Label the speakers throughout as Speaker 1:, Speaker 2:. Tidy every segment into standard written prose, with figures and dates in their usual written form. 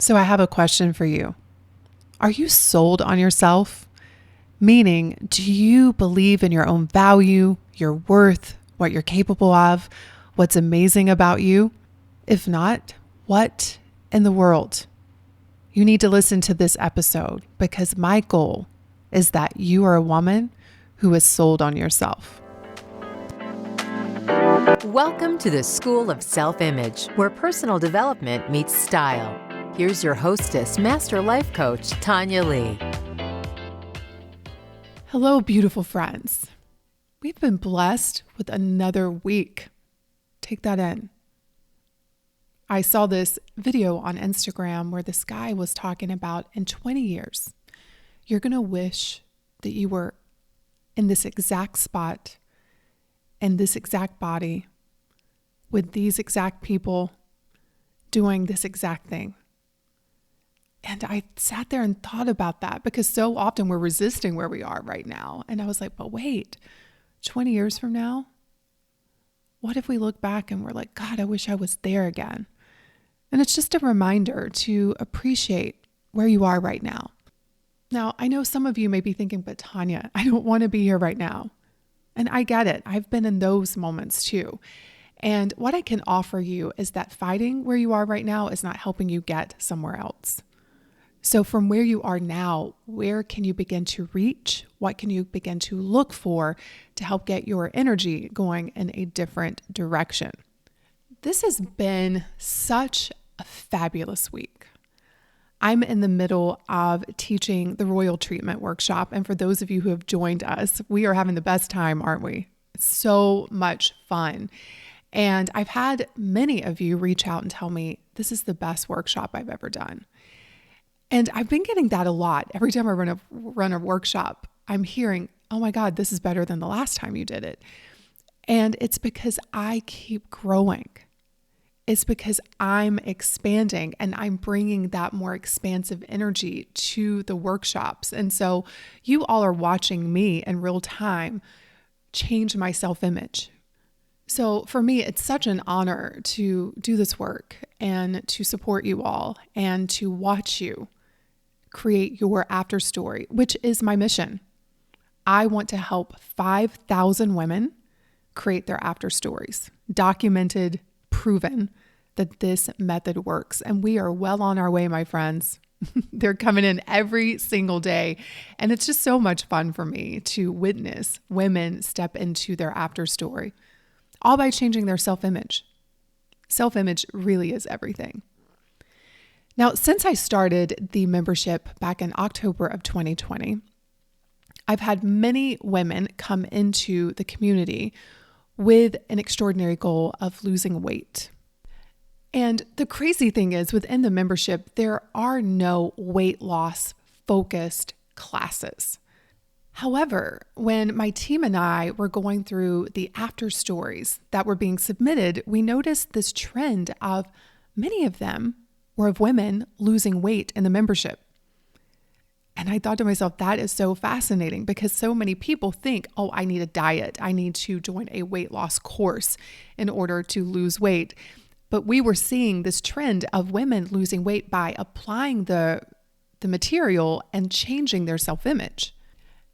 Speaker 1: So I have a question for you. Are you sold on yourself? Meaning, do you believe in your own value, your worth, what you're capable of, what's amazing about you? If not, what in the world? You need to listen to this episode because my goal is that you are a woman who is sold on yourself.
Speaker 2: Welcome to the School of Self-Image, where personal development meets style. Here's your hostess, Master Life Coach, Tonya Leigh.
Speaker 1: Hello, beautiful friends. We've been blessed with another week. Take that in. I saw this video on Instagram where this guy was talking about in 20 years, you're going to wish that you were in this exact spot, in this exact body, with these exact people, doing this exact thing. And I sat there and thought about that because so often we're resisting where we are right now. And I was like, but wait, 20 years from now, what if we look back and we're like, God, I wish I was there again. And it's just a reminder to appreciate where you are right now. Now, I know some of you may be thinking, but Tonya, I don't want to be here right now. And I get it. I've been in those moments too. And what I can offer you is that fighting where you are right now is not helping you get somewhere else. So from where you are now, where can you begin to reach? What can you begin to look for to help get your energy going in a different direction? This has been such a fabulous week. I'm in the middle of teaching the Royal Treatment Workshop. And for those of you who have joined us, we are having the best time, aren't we? It's so much fun. And I've had many of you reach out and tell me, this is the best workshop I've ever done. And I've been getting that a lot. Every time I run a workshop, I'm hearing, oh my God, this is better than the last time you did it. And it's because I keep growing. It's because I'm expanding and I'm bringing that more expansive energy to the workshops. And so you all are watching me in real time change my self-image. So for me, it's such an honor to do this work and to support you all and to watch you create your after story, which is my mission. I want to help 5,000 women create their after stories, documented, proven that this method works. And we are well on our way, my friends. They're coming in every single day. And it's just so much fun for me to witness women step into their after story, all by changing their self-image. Self-image really is everything. Now, since I started the membership back in October of 2020, I've had many women come into the community with an extraordinary goal of losing weight. And the crazy thing is, within the membership, there are no weight loss focused classes. However, when my team and I were going through the after stories that were being submitted, we noticed this trend of many of them were of women losing weight in the membership. And I thought to myself, that is so fascinating because so many people think, oh, I need a diet. I need to join a weight loss course in order to lose weight. But we were seeing this trend of women losing weight by applying the material and changing their self-image.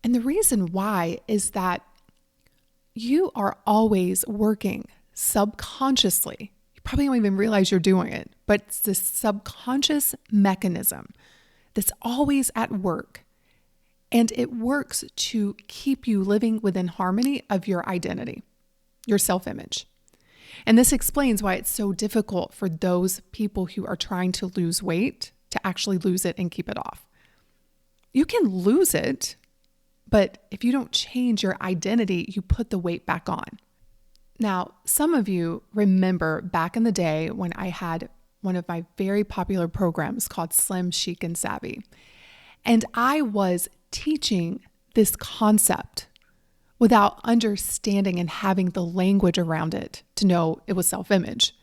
Speaker 1: And the reason why is that you are always working subconsciously. You probably don't even realize you're doing it, but it's this subconscious mechanism that's always at work. And it works to keep you living within harmony of your identity, your self-image. And this explains why it's so difficult for those people who are trying to lose weight to actually lose it and keep it off. You can lose it, but if you don't change your identity, you put the weight back on. Now, some of you remember back in the day when I had one of my very popular programs called Slim, Chic, and Savvy. And I was teaching this concept without understanding and having the language around it to know it was self-image.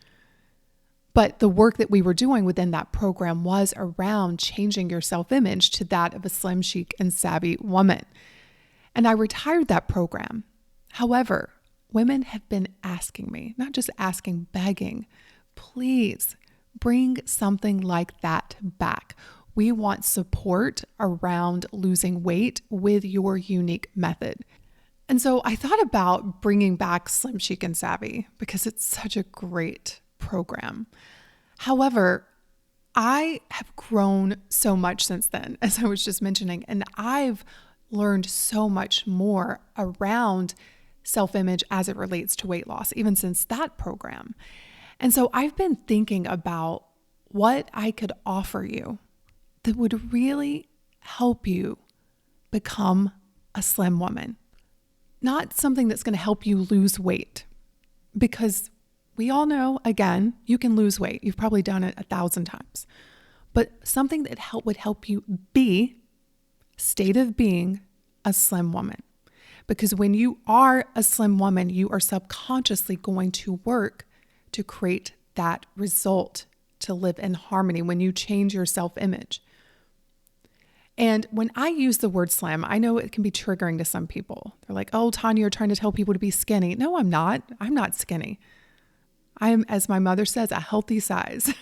Speaker 1: But the work that we were doing within that program was around changing your self-image to that of a slim, chic, and savvy woman. And I retired that program. However, women have been asking me, not just asking, begging, please bring something like that back. We want support around losing weight with your unique method. And so I thought about bringing back Slim Chic and Savvy because it's such a great program. However, I have grown so much since then, as I was just mentioning, and I've learned so much more around self-image as it relates to weight loss, even since that program. And so I've been thinking about what I could offer you that would really help you become a slim woman. Not something that's going to help you lose weight, because we all know, again, you can lose weight. You've probably done it 1,000 times, but something that would help you state of being a slim woman. Because when you are a slim woman, you are subconsciously going to work to create that result, to live in harmony when you change your self-image. And when I use the word slim, I know it can be triggering to some people. They're like, oh, Tonya, you're trying to tell people to be skinny. No, I'm not. I'm not skinny. I am, as my mother says, a healthy size.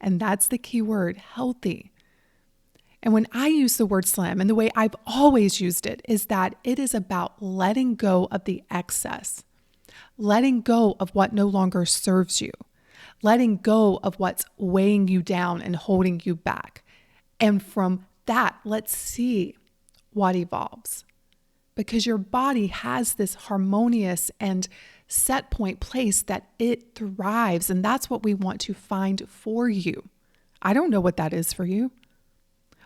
Speaker 1: And that's the key word, healthy. And when I use the word slim, and the way I've always used it, is that it is about letting go of the excess, letting go of what no longer serves you, letting go of what's weighing you down and holding you back. And from that, let's see what evolves. Because your body has this harmonious and set point place that it thrives. And that's what we want to find for you. I don't know what that is for you,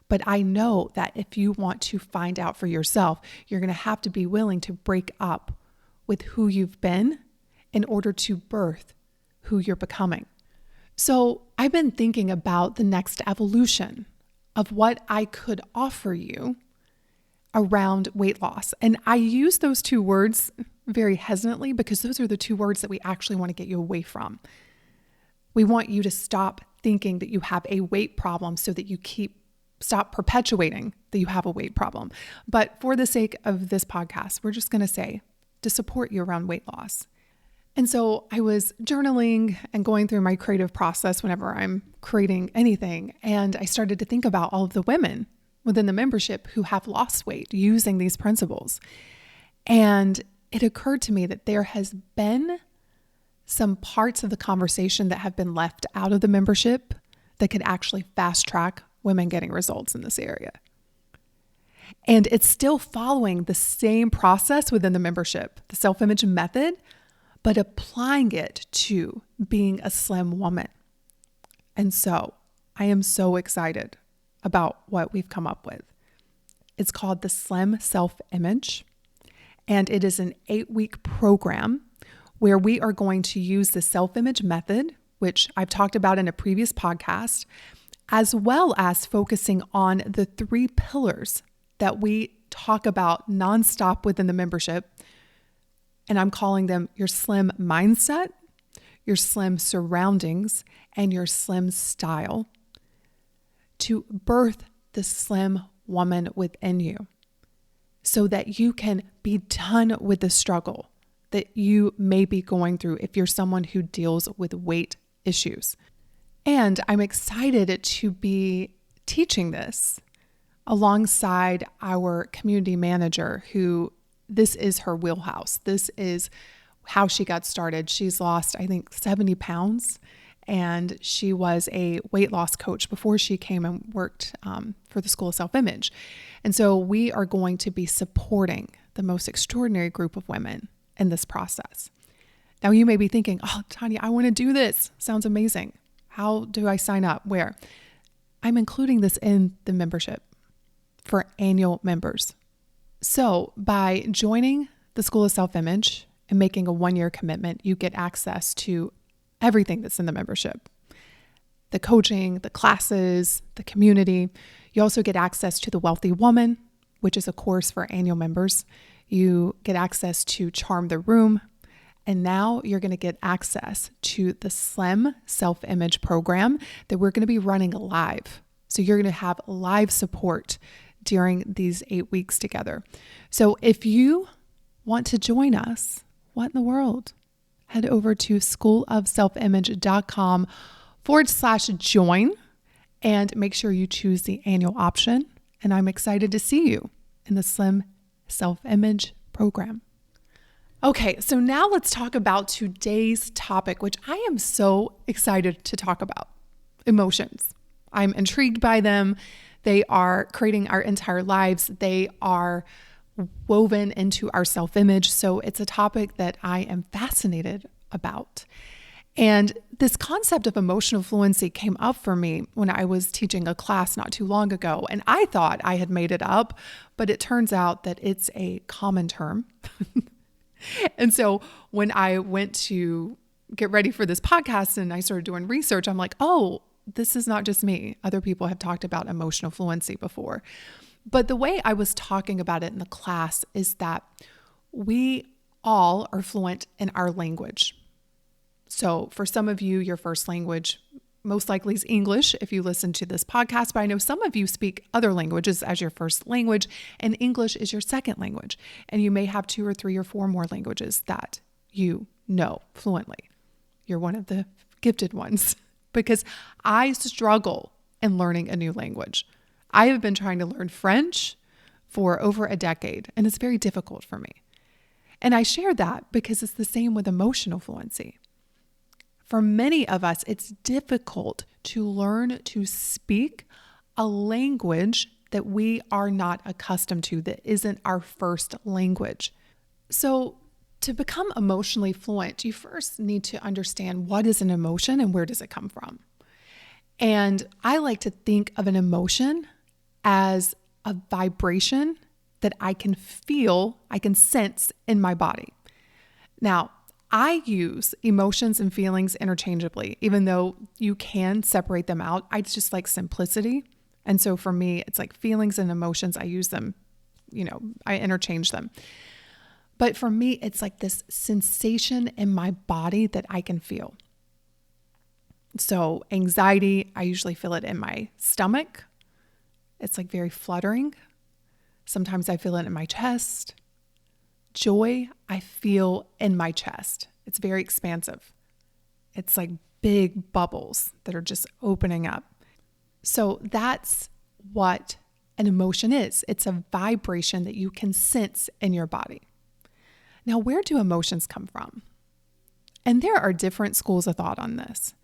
Speaker 1: but I know that if you want to find out for yourself, you're going to have to be willing to break up with who you've been in order to birth who you're becoming. So I've been thinking about the next evolution of what I could offer you around weight loss. And I use those two words very hesitantly because those are the two words that we actually want to get you away from. We want you to stop thinking that you have a weight problem so that you stop perpetuating that you have a weight problem. But for the sake of this podcast, we're just going to say to support you around weight loss. And so I was journaling and going through my creative process whenever I'm creating anything. And I started to think about all of the women within the membership who have lost weight using these principles. And it occurred to me that there has been some parts of the conversation that have been left out of the membership that could actually fast track women getting results in this area. And it's still following the same process within the membership, the self-image method, but applying it to being a slim woman. And so I am so excited about what we've come up with. It's called the Slim Self-Image, and it is an 8-week program where we are going to use the self-image method, which I've talked about in a previous podcast, as well as focusing on the 3 pillars that we talk about nonstop within the membership. And I'm calling them your slim mindset, your slim surroundings, and your slim style, to birth the slim woman within you so that you can be done with the struggle that you may be going through if you're someone who deals with weight issues. And I'm excited to be teaching this alongside our community manager, who this is her wheelhouse. This is how she got started. She's lost, I think, 70 pounds, and she was a weight loss coach before she came and worked for the School of Self-Image. And so we are going to be supporting the most extraordinary group of women in this process. Now you may be thinking, oh, Tonya, I want to do this. Sounds amazing. How do I sign up? Where? I'm including this in the membership for annual members. So by joining the School of Self-Image and making a 1-year commitment, you get access to everything that's in the membership. The coaching, the classes, the community. You also get access to the Wealthy Woman, which is a course for annual members. You get access to Charm the Room. And now you're going to get access to the Slim Self-Image program that we're going to be running live. So you're going to have live support during these 8 weeks together. So if you want to join us, what in the world? Head over to schoolofselfimage.com /join and make sure you choose the annual option. And I'm excited to see you in the Slim Self-Image program. Okay, so now let's talk about today's topic, which I am so excited to talk about: emotions. I'm intrigued by them. They are creating our entire lives. They are woven into our self-image. So it's a topic that I am fascinated about. And this concept of emotional fluency came up for me when I was teaching a class not too long ago. And I thought I had made it up, but it turns out that it's a common term. And so when I went to get ready for this podcast and I started doing research, I'm like, oh, this is not just me. Other people have talked about emotional fluency before. But the way I was talking about it in the class is that we all are fluent in our language. So for some of you, your first language most likely is English if you listen to this podcast, but I know some of you speak other languages as your first language, and English is your second language. And you may have 2 or 3 or 4 more languages that you know fluently. You're one of the gifted ones, because I struggle in learning a new language. I have been trying to learn French for over a decade, and it's very difficult for me. And I share that because it's the same with emotional fluency. For many of us, it's difficult to learn to speak a language that we are not accustomed to, that isn't our first language. So to become emotionally fluent, you first need to understand what is an emotion and where does it come from. And I like to think of an emotion as a vibration that I can feel, I can sense in my body. Now, I use emotions and feelings interchangeably, even though you can separate them out. I just like simplicity. And so for me, it's like feelings and emotions, I use them, I interchange them. But for me, it's like this sensation in my body that I can feel. So anxiety, I usually feel it in my stomach. It's like very fluttering. Sometimes I feel it in my chest. Joy, I feel in my chest. It's very expansive. It's like big bubbles that are just opening up. So that's what an emotion is. It's a vibration that you can sense in your body. Now, where do emotions come from? And there are different schools of thought on this.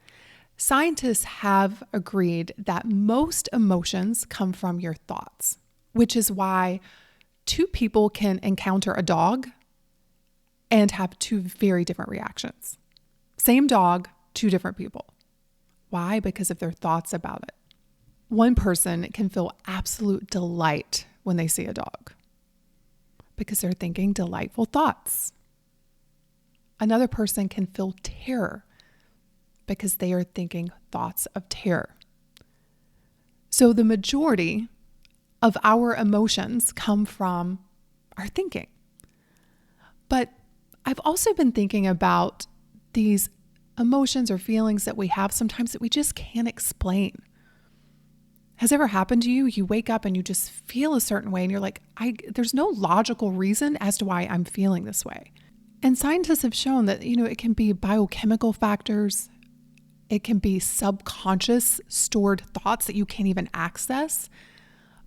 Speaker 1: Scientists have agreed that most emotions come from your thoughts, which is why 2 people can encounter a dog and have 2 very different reactions. Same dog, 2 different people. Why? Because of their thoughts about it. One person can feel absolute delight when they see a dog because they're thinking delightful thoughts. Another person can feel terror because they are thinking thoughts of terror. So the majority of our emotions come from our thinking. But I've also been thinking about these emotions or feelings that we have sometimes that we just can't explain. Has it ever happened to you? You wake up and you just feel a certain way and you're like, there's no logical reason as to why I'm feeling this way. And scientists have shown that, it can be biochemical factors. It can be subconscious stored thoughts that you can't even access.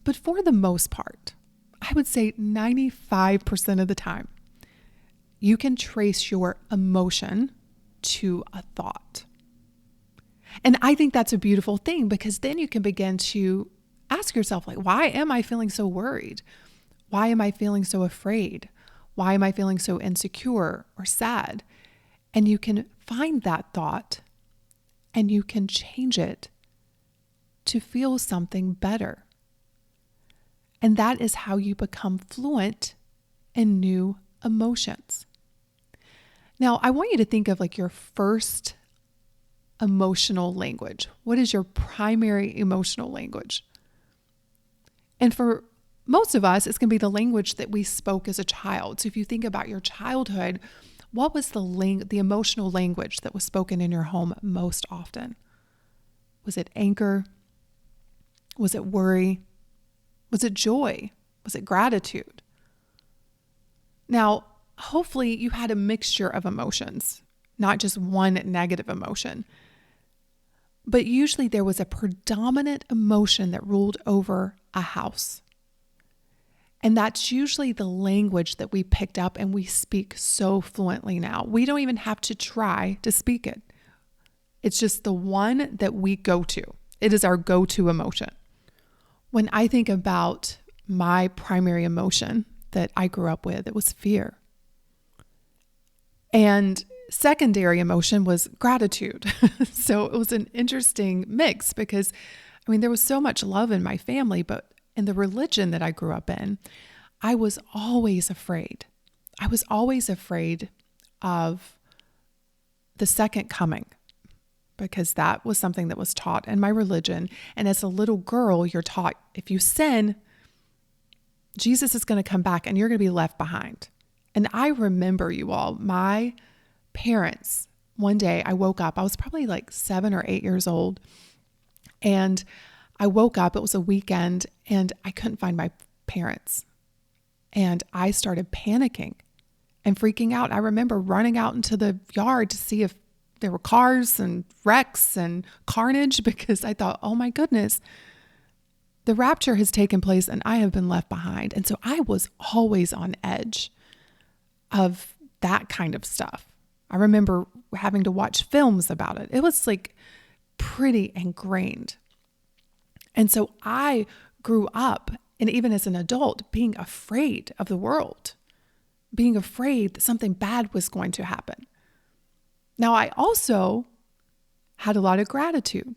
Speaker 1: But for the most part, I would say 95% of the time, you can trace your emotion to a thought. And I think that's a beautiful thing because then you can begin to ask yourself, like, why am I feeling so worried? Why am I feeling so afraid? Why am I feeling so insecure or sad? And you can find that thought and you can change it to feel something better. And that is how you become fluent in new emotions. Now, I want you to think of like your first emotional language. What is your primary emotional language? And for most of us, it's going to be the language that we spoke as a child. So if you think about your childhood, what was the emotional language that was spoken in your home most often? Was it anger? Was it worry? Was it joy? Was it gratitude? Now, hopefully you had a mixture of emotions, not just one negative emotion. But usually there was a predominant emotion that ruled over a house. And that's usually the language that we picked up and we speak so fluently now. We don't even have to try to speak it. It's just the one that we go to. It is our go-to emotion. When I think about my primary emotion that I grew up with, it was fear. And secondary emotion was gratitude. So it was an interesting mix because, there was so much love in my family, but in the religion that I grew up in, I was always afraid. I was always afraid of the second coming because that was something that was taught in my religion. And as a little girl, you're taught if you sin, Jesus is going to come back and you're going to be left behind. And I remember, you all, my parents, one day I woke up, I was probably like 7 or 8 years old. And I woke up, it was a weekend, and I couldn't find my parents. And I started panicking and freaking out. I remember running out into the yard to see if there were cars and wrecks and carnage because I thought, oh my goodness, the rapture has taken place and I have been left behind. And so I was always on edge of that kind of stuff. I remember having to watch films about it. It was like pretty ingrained. And so I grew up, and even as an adult, being afraid of the world, being afraid that something bad was going to happen. Now, I also had a lot of gratitude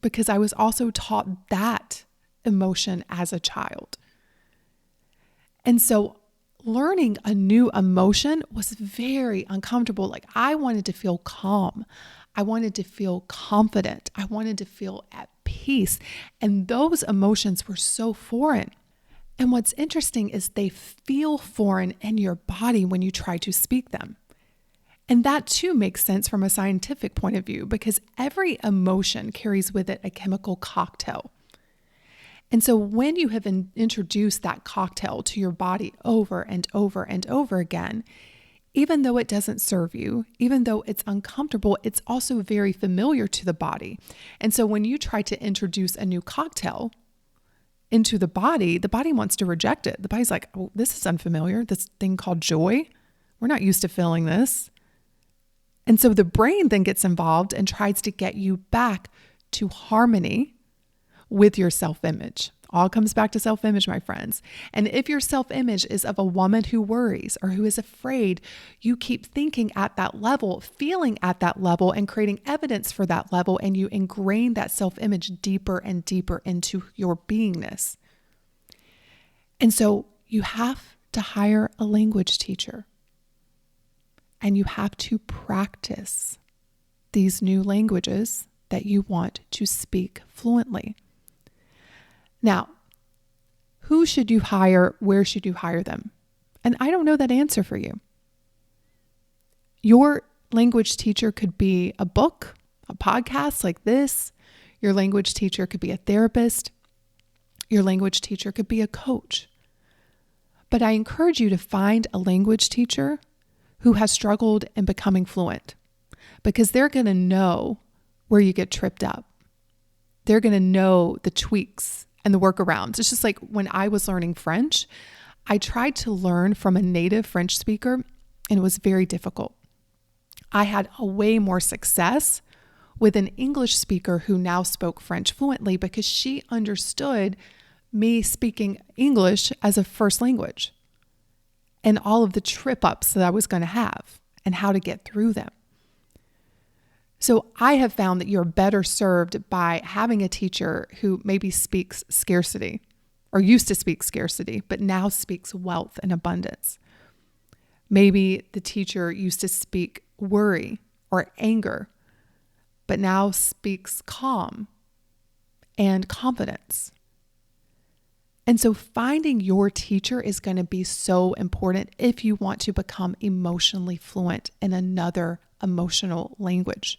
Speaker 1: because I was also taught that emotion as a child. And so learning a new emotion was very uncomfortable. Like I wanted to feel calm. I wanted to feel confident. I wanted to feel at peace. And those emotions were so foreign. And what's interesting is they feel foreign in your body when you try to speak them. And that too makes sense from a scientific point of view because every emotion carries with it a chemical cocktail. And so when you have introduced that cocktail to your body over and over and over again, even though it doesn't serve you, even though it's uncomfortable, it's also very familiar to the body. And so when you try to introduce a new cocktail into the body wants to reject it. The body's like, oh, this is unfamiliar. This thing called joy. We're not used to feeling this. And so the brain then gets involved and tries to get you back to harmony with your self-image. All comes back to self-image, my friends. And if your self-image is of a woman who worries or who is afraid, you keep thinking at that level, feeling at that level, and creating evidence for that level, and you ingrain that self-image deeper and deeper into your beingness. And so you have to hire a language teacher, and you have to practice these new languages that you want to speak fluently. Now, who should you hire? Where should you hire them? And I don't know that answer for you. Your language teacher could be a book, a podcast like this. Your language teacher could be a therapist. Your language teacher could be a coach. But I encourage you to find a language teacher who has struggled in becoming fluent because they're going to know where you get tripped up. They're going to know the tweaks and the workarounds. It's just like when I was learning French, I tried to learn from a native French speaker and it was very difficult. I had a way more success with an English speaker who now spoke French fluently because she understood me speaking English as a first language and all of the trip ups that I was going to have and how to get through them. So I have found that you're better served by having a teacher who maybe speaks scarcity or used to speak scarcity, but now speaks wealth and abundance. Maybe the teacher used to speak worry or anger, but now speaks calm and confidence. And so finding your teacher is going to be so important if you want to become emotionally fluent in another emotional language.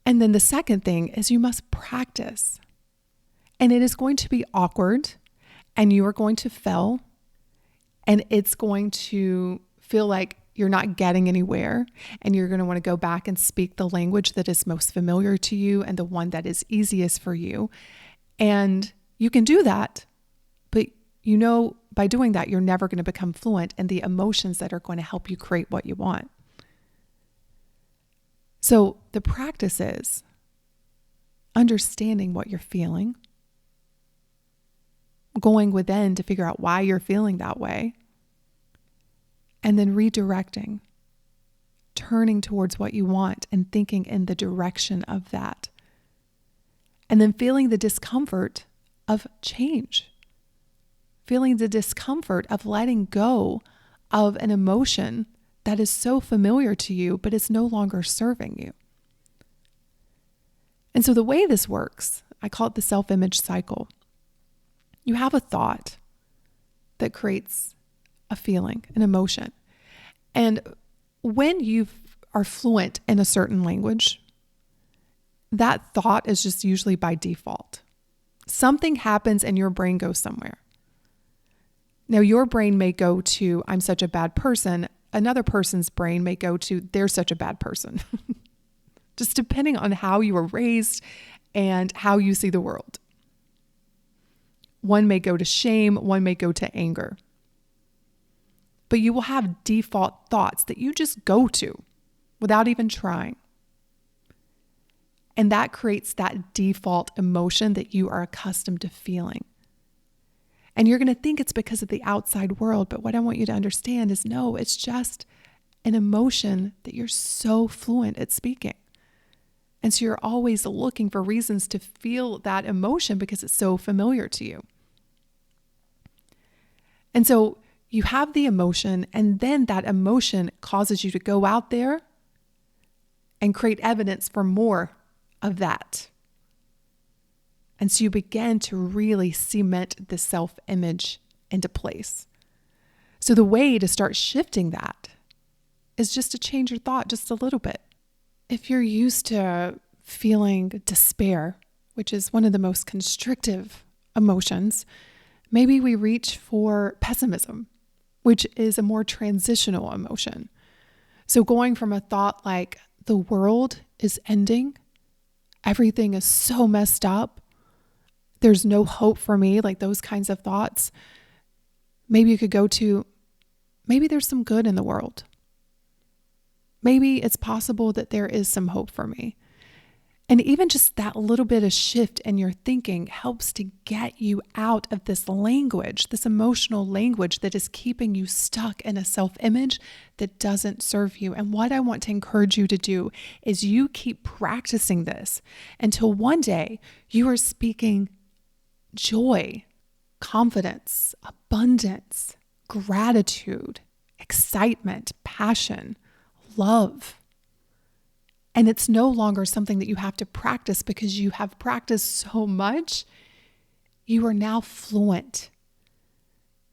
Speaker 1: And then the second thing is you must practice. And it is going to be awkward and you are going to fail and it's going to feel like you're not getting anywhere and you're going to want to go back and speak the language that is most familiar to you and the one that is easiest for you. And you can do that, but by doing that, you're never going to become fluent in the emotions that are going to help you create what you want. So the practice is understanding what you're feeling, going within to figure out why you're feeling that way, and then redirecting, turning towards what you want and thinking in the direction of that. And then feeling the discomfort of change, feeling the discomfort of letting go of an emotion that is so familiar to you, but it's no longer serving you. And so the way this works, I call it the self-image cycle. You have a thought that creates a feeling, an emotion. And when you are fluent in a certain language, that thought is just usually by default. Something happens and your brain goes somewhere. Now, your brain may go to, I'm such a bad person. Another person's brain may go to, they're such a bad person. Just depending on how you were raised and how you see the world. One may go to shame, one may go to anger. But you will have default thoughts that you just go to without even trying. And that creates that default emotion that you are accustomed to feeling. And you're going to think it's because of the outside world, but what I want you to understand is no, it's just an emotion that you're so fluent at speaking. And so you're always looking for reasons to feel that emotion because it's so familiar to you. And so you have the emotion, and then that emotion causes you to go out there and create evidence for more of that. And so you begin to really cement the self-image into place. So the way to start shifting that is just to change your thought just a little bit. If you're used to feeling despair, which is one of the most constrictive emotions, maybe we reach for pessimism, which is a more transitional emotion. So going from a thought like the world is ending, everything is so messed up, there's no hope for me, like those kinds of thoughts, maybe you could go to, maybe there's some good in the world. Maybe it's possible that there is some hope for me. And even just that little bit of shift in your thinking helps to get you out of this language, this emotional language that is keeping you stuck in a self-image that doesn't serve you. And what I want to encourage you to do is you keep practicing this until one day you are speaking joy, confidence, abundance, gratitude, excitement, passion, love. And it's no longer something that you have to practice because you have practiced so much. You are now fluent.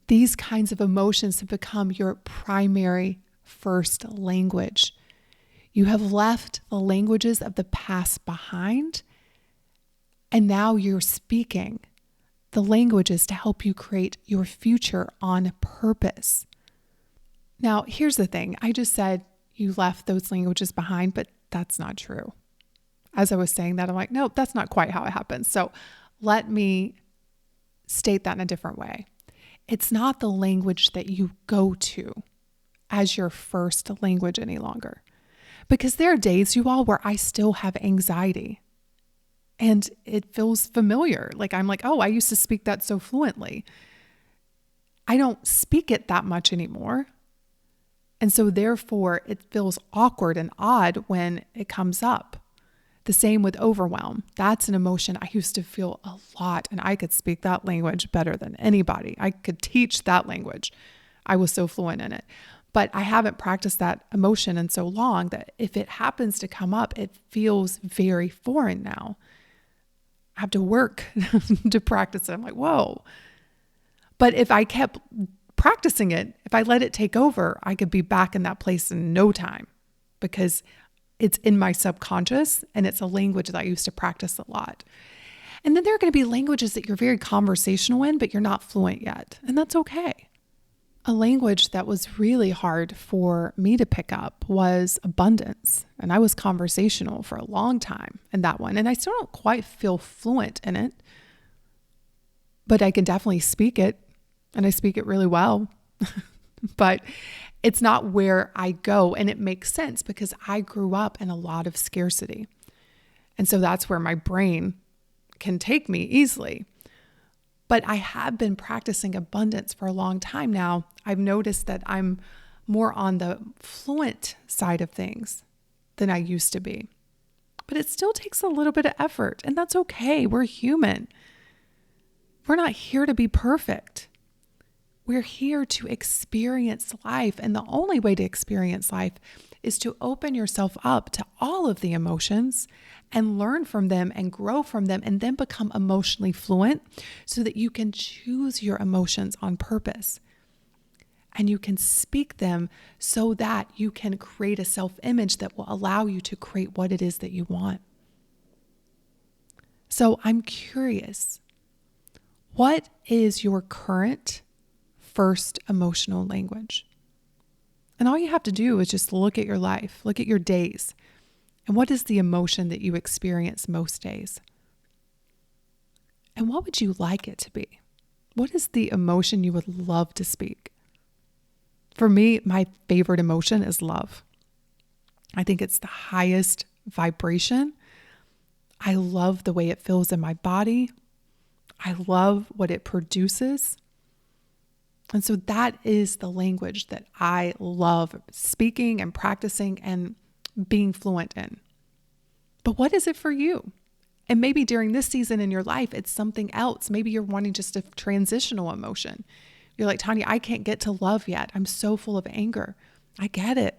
Speaker 1: These kinds of emotions have become your primary first language. You have left the languages of the past behind, and now you're speaking the languages to help you create your future on purpose. Now, here's the thing. I just said you left those languages behind, but that's not true. As I was saying that, I'm like, no, that's not quite how it happens. So let me state that in a different way. It's not the language that you go to as your first language any longer. Because there are days, you all, where I still have anxiety and it feels familiar. Like I'm like, oh, I used to speak that so fluently. I don't speak it that much anymore. And so therefore it feels awkward and odd when it comes up. The same with overwhelm. That's an emotion I used to feel a lot, and I could speak that language better than anybody. I could teach that language. I was so fluent in it. But I haven't practiced that emotion in so long that if it happens to come up, it feels very foreign now. I have to work to practice it. I'm like, whoa. But if I kept practicing it, if I let it take over, I could be back in that place in no time because it's in my subconscious and it's a language that I used to practice a lot. And then there are going to be languages that you're very conversational in, but you're not fluent yet. And that's okay. A language that was really hard for me to pick up was abundance. And I was conversational for a long time in that one. And I still don't quite feel fluent in it, but I can definitely speak it, and I speak it really well. But it's not where I go. And it makes sense because I grew up in a lot of scarcity. And so that's where my brain can take me easily. But I have been practicing abundance for a long time now. I've noticed that I'm more on the fluent side of things than I used to be. But it still takes a little bit of effort, and that's okay. We're human. We're not here to be perfect. We're here to experience life, and the only way to experience life is to open yourself up to all of the emotions and learn from them and grow from them, and then become emotionally fluent so that you can choose your emotions on purpose. And you can speak them so that you can create a self-image that will allow you to create what it is that you want. So I'm curious, what is your current first emotional language? And all you have to do is just look at your life, look at your days. And what is the emotion that you experience most days? And what would you like it to be? What is the emotion you would love to speak? For me, my favorite emotion is love. I think it's the highest vibration. I love the way it feels in my body. I love what it produces. And so that is the language that I love speaking and practicing and being fluent in. But what is it for you? And maybe during this season in your life, it's something else. Maybe you're wanting just a transitional emotion. You're like, Tonya, I can't get to love yet. I'm so full of anger. I get it.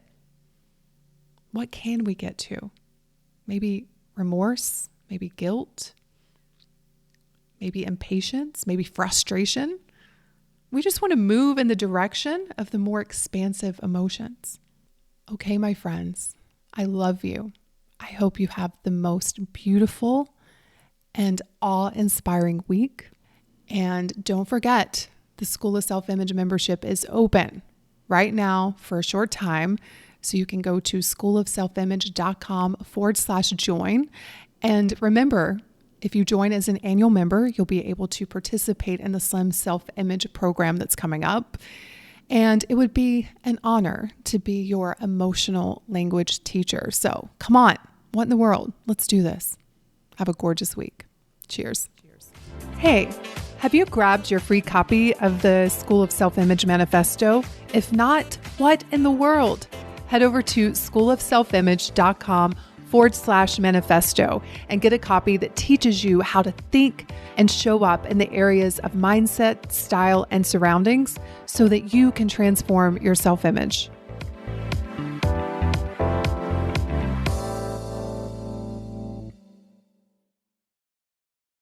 Speaker 1: What can we get to? Maybe remorse, maybe guilt, maybe impatience, maybe frustration. We just want to move in the direction of the more expansive emotions. Okay, my friends, I love you. I hope you have the most beautiful and awe-inspiring week. And don't forget, the School of Self-Image membership is open right now for a short time. So you can go to schoolofselfimage.com/join. And remember, if you join as an annual member, you'll be able to participate in the Slim Self-Image program that's coming up. And it would be an honor to be your emotional language teacher. So come on, what in the world? Let's do this. Have a gorgeous week. Cheers. Hey, have you grabbed your free copy of the School of Self-Image Manifesto? If not, what in the world? Head over to schoolofselfimage.com/manifesto and get a copy that teaches you how to think and show up in the areas of mindset, style, and surroundings so that you can transform your self-image.